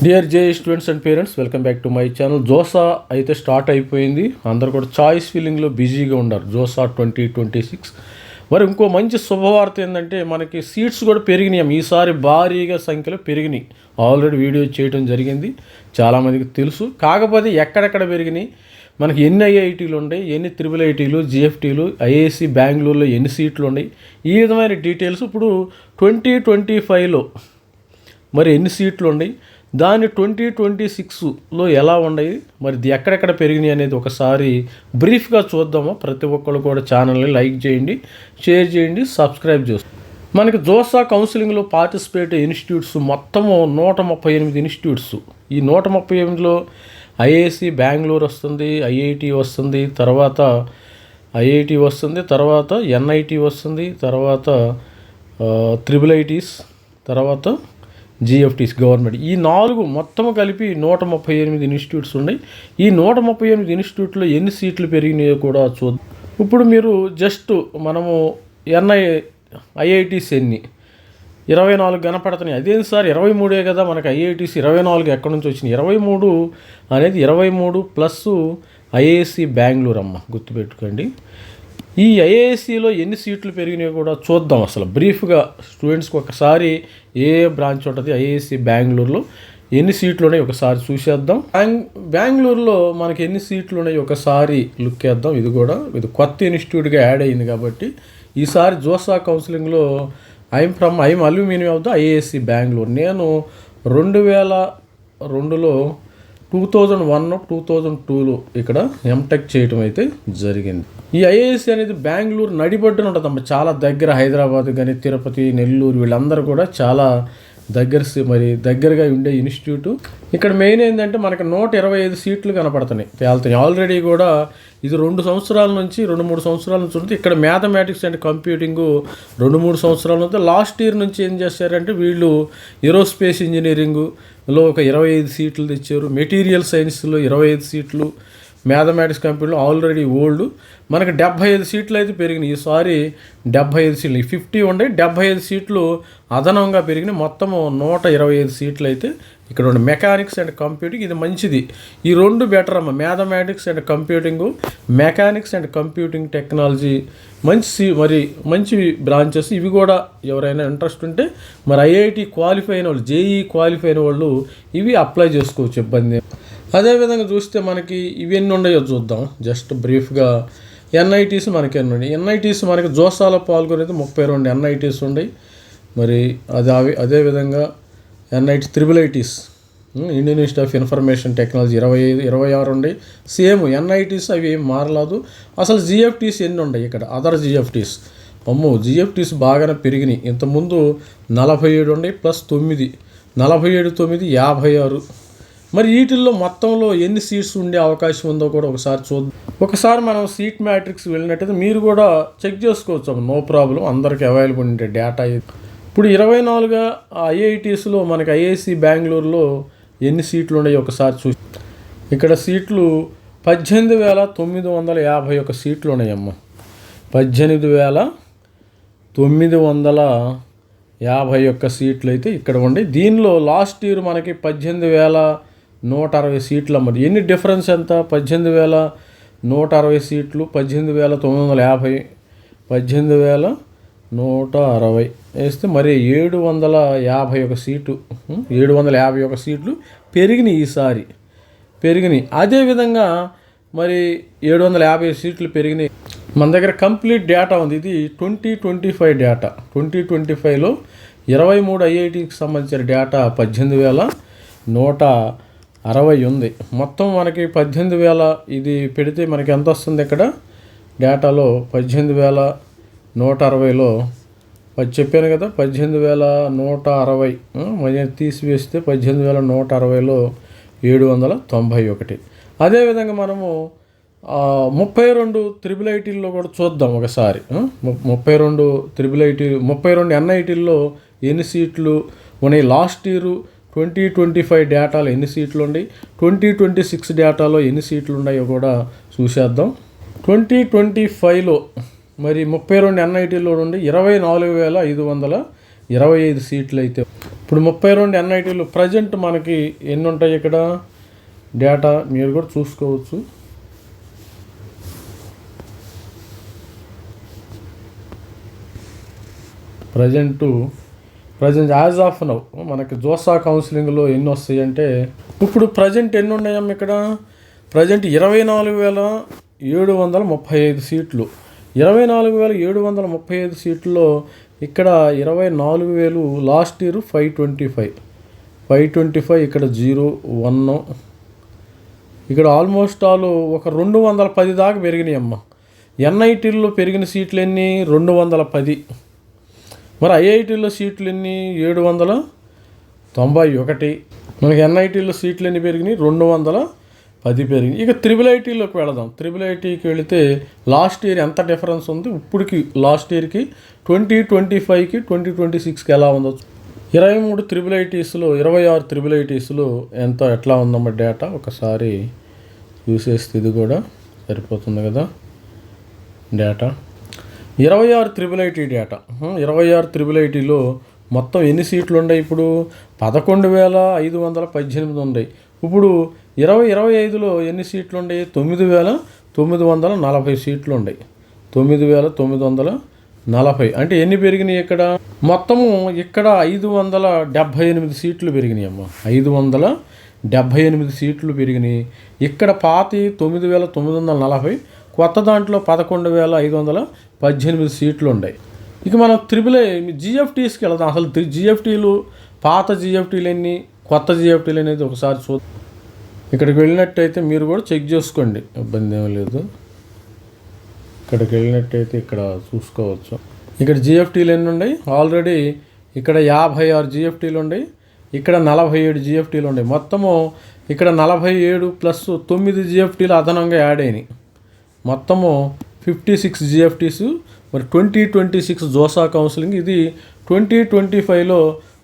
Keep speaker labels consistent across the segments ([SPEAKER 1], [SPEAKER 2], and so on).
[SPEAKER 1] Dear J students and parents, welcome back to my channel. JoSAA అయితే start అయిపోయింది. అందరు కూడా చాయిస్ ఫిల్లింగ్లో బిజీగా ఉన్నారు. జోసా 2026. మరి ఇంకో మంచి శుభవార్త ఏంటంటే మనకి సీట్స్ కూడా పెరిగినాయి. ఈసారి భారీగా సంఖ్యలో పెరిగినాయి. ఆల్రెడీ వీడియో చేయడం జరిగింది, చాలామందికి తెలుసు. కాకపోతే ఎక్కడెక్కడ పెరిగినాయి, మనకి ఎన్ని ఐఐటీలు ఉన్నాయి, ఎన్ని త్రిబుల్ ఐటీలు, జిఎఫ్టీలు, ఐఐసి బెంగళూరులో ఎన్ని సీట్లు ఉన్నాయి, ఈ విధమైన డీటెయిల్స్ ఇప్పుడు 2025లో మరి ఎన్ని సీట్లు ఉన్నాయి, దాని 2026లో ఎలా ఉన్నాయి, మరి ఎక్కడెక్కడ పెరిగినాయి అనేది ఒకసారి బ్రీఫ్గా చూద్దాము. ప్రతి ఒక్కరు కూడా ఛానల్ని లైక్ చేయండి, షేర్ చేయండి, సబ్స్క్రైబ్ చేస్తుంది. మనకి జోసా కౌన్సిలింగ్లో పార్టిసిపేట్ ఇన్స్టిట్యూట్స్ మొత్తము 138 ఇన్స్టిట్యూట్స్. ఈ 138లో ఐఐసి బెంగళూరు వస్తుంది, ఐఐటి వస్తుంది, తర్వాత ఎన్ఐటి వస్తుంది, తర్వాత త్రిబుల్ ఐటీస్, తర్వాత జిఎఫ్టీస్ గవర్నమెంట్. ఈ 4 మొత్తం కలిపి 138 ఇన్స్టిట్యూట్స్ ఉన్నాయి. ఈ 138 ఇన్స్టిట్యూట్లో ఎన్ని సీట్లు పెరిగినాయో కూడా చూద్దాం. ఇప్పుడు మీరు జస్ట్ మనము ఐఐటీస్ ఎన్ని 24 కనపడుతున్నాయి. అదేంటి సార్ 23 కదా, మనకి ఐఐటీస్ 24 ఎక్కడి నుంచి వచ్చినాయి? 23 అనేది 23 ప్లస్ ఐఐసి బెంగళూరు అమ్మ, గుర్తుపెట్టుకోండి. ఈ ఐఐసిలో ఎన్ని సీట్లు పెరిగినాయో కూడా చూద్దాం. అసలు బ్రీఫ్గా స్టూడెంట్స్కి ఒకసారి ఏ బ్రాంచ్ ఉంటుంది, ఐఐసి బెంగళూరులో ఎన్ని సీట్లు ఉన్నాయి ఒకసారి చూసేద్దాం. బెంగళూరులో మనకి ఎన్ని సీట్లు ఉన్నాయి ఒకసారి లుక్ వేద్దాం. ఇది కొత్త ఇన్స్టిట్యూట్గా యాడ్ అయింది కాబట్టి ఈసారి జోసా కౌన్సిలింగ్లో I'm aluminium of the IIC Bengaluru. నేను 2002లో 2001, 2002లో ఇక్కడ ఎంటెక్ చేయటం అయితే జరిగింది. ఈ ఐఐఎస్సి అనేది బెంగళూరు నడిబొడ్డున ఉంటుందమ్మ, చాలా దగ్గర. హైదరాబాద్ కానీ, తిరుపతి, నెల్లూరు వీళ్ళందరూ కూడా చాలా దగ్గరగా ఉండే ఇన్స్టిట్యూట్. ఇక్కడ మెయిన్ ఏంటంటే మనకి 125 సీట్లు కనపడుతున్నాయి, తేలుతాయి. ఆల్రెడీ కూడా ఇది 2 సంవత్సరాల నుంచి 2-3 సంవత్సరాల నుంచి ఉంటుంది. ఇక్కడ మ్యాథమెటిక్స్ అండ్ కంప్యూటింగ్ 2-3 సంవత్సరాల నుంచి. లాస్ట్ ఇయర్ నుంచి ఏం చేశారంటే వీళ్ళు ఏరోస్పేస్ ఇంజనీరింగ్లో ఒక 25 సీట్లు తెచ్చారు, మెటీరియల్ సైన్స్లో 25 సీట్లు, మ్యాథమెటిక్స్ కంప్యూటర్లో ఆల్రెడీ ఓల్డ్. మనకి 75 సీట్లు అయితే పెరిగినాయి. ఈసారి 75 సీట్లు, 50 ఉండే 75 సీట్లు అదనంగా పెరిగినాయి. మొత్తము 125 సీట్లు అయితే ఇక్కడ ఉండే. మెకానిక్స్ అండ్ కంప్యూటింగ్ ఇది మంచిది. ఈ 2 బెటర్ అమ్మ, mathematics and computing, mechanics and computing technology మంచి బ్రాంచెస్. ఇవి కూడా ఎవరైనా ఇంట్రెస్ట్ ఉంటే మరి ఐఐటి క్వాలిఫై అయిన వాళ్ళు, జేఈ క్వాలిఫై అయిన వాళ్ళు ఇవి అప్లై చేసుకోవచ్చు, ఇబ్బంది. అదేవిధంగా చూస్తే మనకి ఇవి ఎన్ని ఉన్నాయో చూద్దాం జస్ట్ బ్రీఫ్గా. ఎన్ఐటీస్ మనకి ఎన్ని ఉన్నాయి? ఎన్ఐటీస్ మనకి జోసాలో పాల్గొనేది 32 ఎన్ఐటీస్ ఉన్నాయి. మరి అదేవిధంగా NIT triple ITs, Indian institute of information technology 26 ఉన్నాయి. సేమ్ ఎన్ఐటీస్ అవి ఏం మారలేదు. అసలు జిఎఫ్టీస్ ఎన్ని ఉన్నాయి ఇక్కడ? అదర్ జిఎఫ్టీస్ జిఎఫ్టీస్ బాగానే పెరిగినాయి. ఇంతకుముందు 47 ఉన్నాయి ప్లస్ 9, 47, 9, 56. మరి వీటిల్లో మొత్తంలో ఎన్ని సీట్స్ ఉండే అవకాశం ఉందో కూడా ఒకసారి చూద్దాం. ఒకసారి మనం సీట్ మ్యాట్రిక్స్ వెళ్ళినట్టయితే మీరు కూడా చెక్ చేసుకోవచ్చు, నో ప్రాబ్లం. అందరికి అవైలబుల్ ఉండే డేటా. ఇప్పుడు 24 ఐఐటీస్లో మనకి ఐఐసి బెంగళూరులో ఎన్ని సీట్లు ఉన్నాయో ఒకసారి చూసి. ఇక్కడ సీట్లు 18,951 సీట్లు ఉన్నాయమ్మ. 18,951 సీట్లు అయితే ఇక్కడ ఉండే. దీనిలో లాస్ట్ ఇయర్ మనకి 18,160 సీట్లు అమ్మది. ఎన్ని డిఫరెన్స్ ఎంత? 18,160 సీట్లు, 18,950, 18,160 వేస్తే మరి 751 సీటు, 751 సీట్లు పెరిగినాయి. ఈసారి పెరిగినాయి. అదేవిధంగా మరి 750 సీట్లు పెరిగినాయి. మన దగ్గర కంప్లీట్ డేటా ఉంది. ఇది 2025 డేటా. 2025లో 23 ఐఐటికి సంబంధించిన డేటా 18,160 ఉంది. మొత్తం మనకి 18,000 ఇది పెడితే మనకి ఎంత వస్తుంది? ఇక్కడ డేటాలో 18,160లో చెప్పాను కదా, 18,160 మళ్ళీ తీసివేస్తే 18,160లో 791. అదేవిధంగా మనము 32 త్రిబుల్ ఐటీల్లో కూడా చూద్దాం ఒకసారి. 32 ఎన్ఐటీల్లో ఎన్ని సీట్లు ఉన్నాయి? లాస్ట్ ఇయర్ 2025 డేటాలో ఎన్ని సీట్లు ఉన్నాయి, 2026 డేటాలో ఎన్ని సీట్లు ఉన్నాయో కూడా చూసేద్దాం. 2025లో మరి 32 ఎన్ఐటీలో నుండి 24,525 సీట్లు అయితే ఇప్పుడు 32 ఎన్ఐటీలు ప్రజెంట్ మనకి ఎన్ని ఉంటాయి ఇక్కడ డేటా మీరు కూడా చూసుకోవచ్చు. ప్రజెంట్ యాజ్ ఆఫ్ నౌ మనకి జోసా కౌన్సిలింగ్లో ఎన్ని వస్తాయి అంటే ఇప్పుడు ప్రజెంట్ ఎన్ని ఉన్నాయమ్మ ఇక్కడ ప్రజెంట్ 24,735 సీట్లు. 24,735 సీట్లలో ఇక్కడ 24,000 లాస్ట్ ఇయర్ 525 ఇక్కడ 01 ఇక్కడ ఆల్మోస్ట్ ఆల్ ఒక 210 దాకా పెరిగినాయి అమ్మ. ఎన్ఐటీల్లో పెరిగిన సీట్లు ఎన్ని 210. మరి ఐఐటీల్లో సీట్లు ఎన్ని 791. మనకి ఎన్ఐటీల్లో సీట్లు ఎన్ని పెరిగినాయి 210 పెరిగినాయి. ఇక త్రిబుల్ ఐటీలోకి వెళదాం. త్రిబుల్ ఐటీకి వెళితే లాస్ట్ ఇయర్ ఎంత డిఫరెన్స్ ఉంది ఇప్పటికి లాస్ట్ ఇయర్కి 2025కి 2026కి ఎలా ఉందో 23 త్రిబుల్ ఐటీస్లో 26 త్రిబుల్ ఐటీస్లో ఎట్లా ఉందమ్మా డేటా ఒకసారి చూసేస్తే ఇది కూడా సరిపోతుంది కదా data. 26 triple IT data. 26 triple ఐటీలో మొత్తం ఎన్ని సీట్లు ఉన్నాయి ఇప్పుడు 11,518 ఉన్నాయి. ఇప్పుడు 2025లో ఎన్ని సీట్లు ఉన్నాయి 9,940 సీట్లు ఉన్నాయి. 9,940 అంటే ఎన్ని పెరిగినాయి ఇక్కడ మొత్తము ఇక్కడ 578 సీట్లు పెరిగినాయి అమ్మ. 578 సీట్లు పెరిగినాయి. ఇక్కడ పాతి 9,940 కొత్త దాంట్లో 11,518 సీట్లు ఉన్నాయి. ఇక మనం జిఎఫ్టీస్కి వెళ్దాం. అసలు జిఎఫ్టీలు పాత జిఎఫ్టీలు ఎన్ని కొత్త జిఎఫ్టీలు అనేది ఒకసారి చూద్దాం. ఇక్కడికి వెళ్ళినట్టయితే మీరు కూడా చెక్ చేసుకోండి, ఇబ్బంది ఏమీ లేదు. ఇక్కడికి వెళ్ళినట్టయితే ఇక్కడ చూసుకోవచ్చు. ఇక్కడ జిఎఫ్టీలు ఎన్ని ఉన్నాయి ఆల్రెడీ ఇక్కడ 56 జిఎఫ్టీలు ఉన్నాయి. ఇక్కడ 47 జిఎఫ్టీలు ఉన్నాయి. మొత్తము ఇక్కడ 47 ప్లస్ 9 జిఎఫ్టీలు అదనంగా యాడ్ అయినాయి. మొత్తము 56 జిఎఫ్టీస్. మరి 2026 జోసా కౌన్సిలింగ్ ఇది 2025లో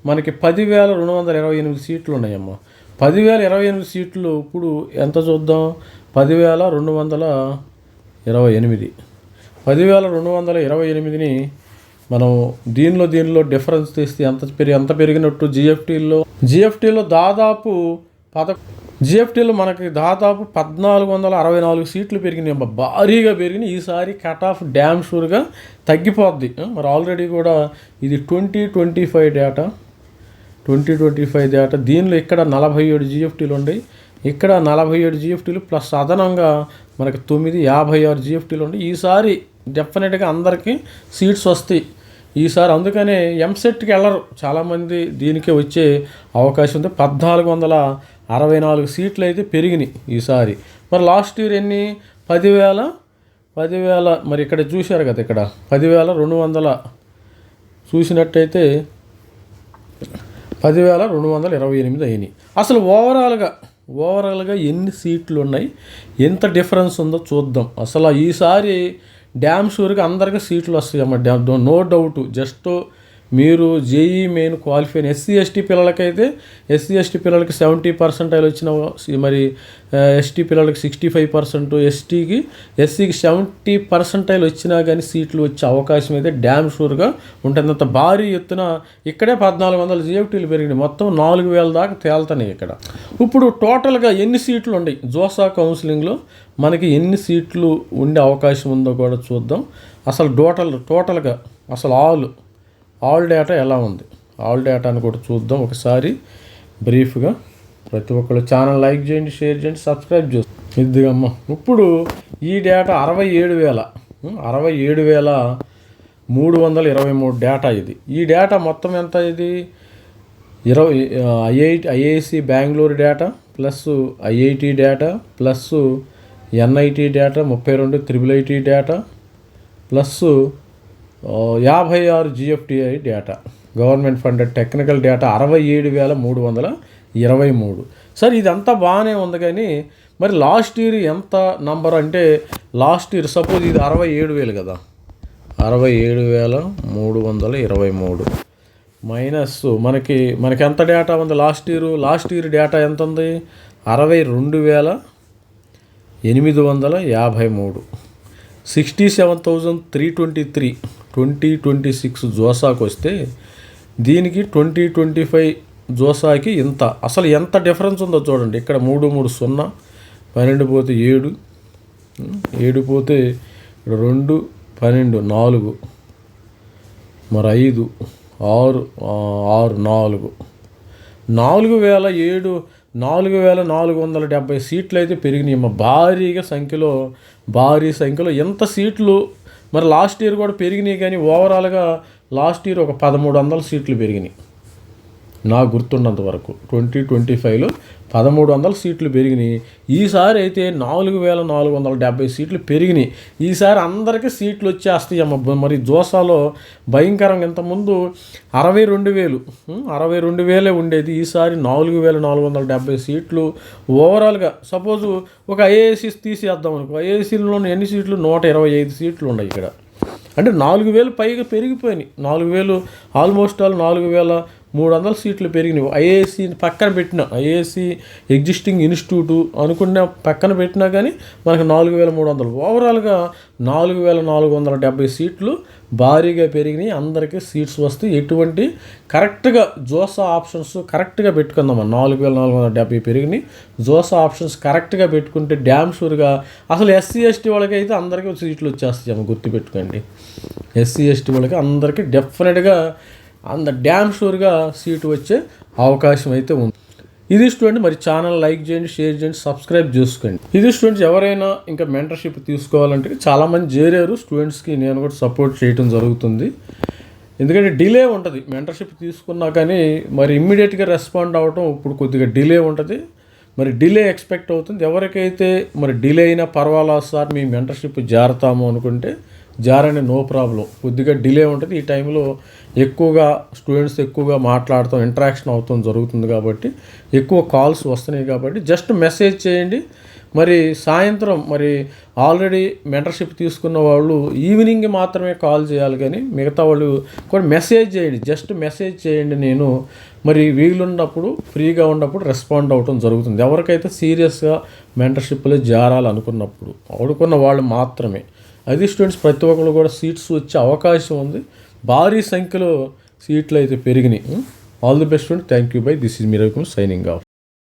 [SPEAKER 1] మనకి 10,228 సీట్లు ఉన్నాయమ్మ. 10,028 సీట్లు ఇప్పుడు ఎంత చూద్దాం 10,228. 10,228ని మనం దీనిలో డిఫరెన్స్ తీస్తే ఎంత పెరిగినట్టు జిఎఫ్టీలో దాదాపు జిఎఫ్టీలో మనకి దాదాపు 1,464 సీట్లు పెరిగినాయి. భారీగా పెరిగినాయి. ఈసారి కట్ ఆఫ్ డ్యామ్ షూర్గా తగ్గిపోద్ది. మరి ఆల్రెడీ కూడా ఇది 2025 డేటా. దీనిలో ఇక్కడ 47 జిఎఫ్టీలు ఉన్నాయి. ఇక్కడ 47 జిఎఫ్టీలు ప్లస్ అదనంగా మనకి 56 జిఎఫ్టీలు ఉన్నాయి. ఈసారి డెఫినెట్గా అందరికీ సీట్స్ వస్తాయి ఈసారి. అందుకనే ఎంసెట్కి వెళ్ళరు చాలామంది, దీనికే వచ్చే అవకాశం ఉంది. 1,464 సీట్లు అయితే పెరిగినాయి ఈసారి. మరి లాస్ట్ ఇయర్ ఎన్ని 10,000 మరి ఇక్కడ చూశారు కదా, ఇక్కడ 10,200 చూసినట్టయితే 10,228 అయినాయి. అసలు ఓవరాల్గా ఎన్ని సీట్లు ఉన్నాయి, ఎంత డిఫరెన్స్ ఉందో చూద్దాం. అసలు ఈసారి డ్యామ్ షూర్గా అందరికీ సీట్లు వస్తాయమ్మ, నో డౌట్. జస్ట్ మీరు JEE main qualify SC ST పిల్లలకైతే ఎస్సీ పిల్లలకి 70% వచ్చిన, మరి ఎస్టీ పిల్లలకి 65%, ఎస్సీకి 70% వచ్చినా కానీ సీట్లు వచ్చే అవకాశం అయితే డ్యామ్ షూర్గా ఉంటుంది. అంత భారీ ఎత్తున ఇక్కడే 1,400 జిఎఫ్టీలు పెరిగినాయి. మొత్తం 4,000 దాకా తేలుతున్నాయి ఇక్కడ. ఇప్పుడు టోటల్గా ఎన్ని సీట్లు ఉన్నాయి జోసా కౌన్సిలింగ్లో మనకి ఎన్ని సీట్లు ఉండే అవకాశం ఉందో కూడా చూద్దాం. అసలు టోటల్గా అసలు ఆల్ డేటా ఎలా ఉంది, ఆల్ డేటాని కూడా చూద్దాం ఒకసారి బ్రీఫ్గా. ప్రతి ఒక్కళ్ళు ఛానల్ లైక్ చేయండి, షేర్ చేయండి, సబ్స్క్రైబ్ చేయండి. ఇదిగమ్మ ఇప్పుడు ఈ డేటా 67,323 డేటా ఇది. ఈ డేటా మొత్తం ఎంత ఇది 20 IIC Bengaluru data plus IIT data plus NIT data 32 triple IT data plus 56 GFTI data, government funded technical data 67,323. Sir ఇదంతా బాగానే ఉంది కానీ మరి లాస్ట్ ఇయర్ ఎంత నంబర్ అంటే లాస్ట్ ఇయర్ సపోజ్ ఇది 67,000 కదా, 67,323 మైనస్ మనకి ఎంత డేటా ఉంది లాస్ట్ ఇయర్ డేటా ఎంత ఉంది 62,853. 67,323 2026 జోసాకు వస్తే దీనికి 2025 జోసాకి ఇంత, అసలు ఎంత డిఫరెన్స్ ఉందో చూడండి. ఇక్కడ 3 3 0, 12 పోతే 7, 7 పోతే ఇక్కడ 2 12 4, మరి 5 6 6 4 4,470 సీట్లు అయితే పెరిగినాయి అమ్మ. భారీ సంఖ్యలో ఎంత సీట్లు. మరి లాస్ట్ ఇయర్ కూడా పెరిగినాయి, కానీ ఓవరాల్గా లాస్ట్ ఇయర్ ఒక 1,300 సీట్లు పెరిగినాయి నాకు గుర్తున్నంత వరకు. 2025లో 1,300 సీట్లు పెరిగినాయి. ఈసారి అయితే 4,470 సీట్లు పెరిగినాయి. ఈసారి అందరికీ సీట్లు వచ్చేస్తాయి అమ్మ. మరి జోసాలో భయంకరంగా ఇంతకుముందు 62,000 ఉండేది, ఈసారి 4,470 సీట్లు ఓవరాల్గా. సపోజు ఒక ఐఏఎస్సి తీసేద్దాం అనుకో, ఐఏఎస్సీలో ఎన్ని సీట్లు? 125 సీట్లు ఉన్నాయి ఇక్కడ. అంటే 4,000 పైగా పెరిగిపోయినాయి. 4,000 ఆల్మోస్ట్ ఆల్ 4,300 సీట్లు పెరిగినాయి. ఐఏఎస్సి పక్కన పెట్టిన, ఐఏఎస్సి ఎగ్జిస్టింగ్ ఇన్స్టిట్యూట్ అనుకున్న పక్కన పెట్టినా కానీ మనకు 4,300, ఓవరాల్గా 4,470 సీట్లు భారీగా పెరిగినాయి. అందరికీ సీట్స్ వస్తాయి. ఎటువంటి కరెక్ట్గా జోసా ఆప్షన్స్ కరెక్ట్గా పెట్టుకుందామా. 4,470 పెరిగినాయి. జోసా ఆప్షన్స్ కరెక్ట్గా పెట్టుకుంటే డ్యామ్ షూర్గా అసలు ఎస్సీ ఎస్టీ వాళ్ళకి అయితే అందరికీ సీట్లు వచ్చేస్తాయి. గుర్తుపెట్టుకోండి, ఎస్సీ ఎస్టీ వాళ్ళకి అందరికీ డెఫినెట్గా డ్యామ్ షూర్గా సీటు వచ్చే అవకాశం అయితే ఉంది. ఇది స్టూడెంట్, మరి ఛానల్ లైక్ చేయండి, షేర్ చేయండి, సబ్స్క్రైబ్ చేసుకోండి. ఇది స్టూడెంట్స్, ఎవరైనా ఇంకా మెంటర్షిప్ తీసుకోవాలంటే చాలామంది చేరారు. స్టూడెంట్స్కి నేను కూడా సపోర్ట్ చేయడం జరుగుతుంది. ఎందుకంటే డిలే ఉంటుంది మెంటర్షిప్ తీసుకున్నా కానీ, మరి ఇమ్మీడియట్గా రెస్పాండ్ అవ్వటం ఇప్పుడు కొద్దిగా డిలే ఉంటుంది. మరి డిలే ఎక్స్పెక్ట్ అవుతుంది. ఎవరికైతే మరి డిలే అయినా పర్వాలేదు సార్ మీ మెంటర్షిప్ జారుతాము అనుకుంటే జారని, నో ప్రాబ్లం. కొద్దిగా డిలే ఉంటుంది. ఈ టైంలో స్టూడెంట్స్ ఎక్కువగా మాట్లాడతాం, ఇంటరాక్షన్ అవుతాం జరుగుతుంది కాబట్టి, ఎక్కువ కాల్స్ వస్తున్నాయి కాబట్టి జస్ట్ మెసేజ్ చేయండి. మరి సాయంత్రం మరి ఆల్రెడీ మెంటర్షిప్ తీసుకున్న వాళ్ళు ఈవినింగ్ మాత్రమే కాల్ చేయాలి, కానీ మిగతా వాళ్ళు కూడా మెసేజ్ చేయండి. జస్ట్ మెసేజ్ చేయండి. నేను మరి వీలున్నప్పుడు ఫ్రీగా ఉన్నప్పుడు రెస్పాండ్ అవ్వటం జరుగుతుంది. ఎవరికైతే సీరియస్గా మెంటర్షిప్లో అనుకున్న వాళ్ళు మాత్రమే. అది స్టూడెంట్స్, ప్రతి ఒక్కరు కూడా సీట్స్ వచ్చే అవకాశం ఉంది. భారీ సంఖ్యలో సీట్లు అయితే పెరిగినాయి. All the best student. Thank you by. This is me Ravikumar signing off.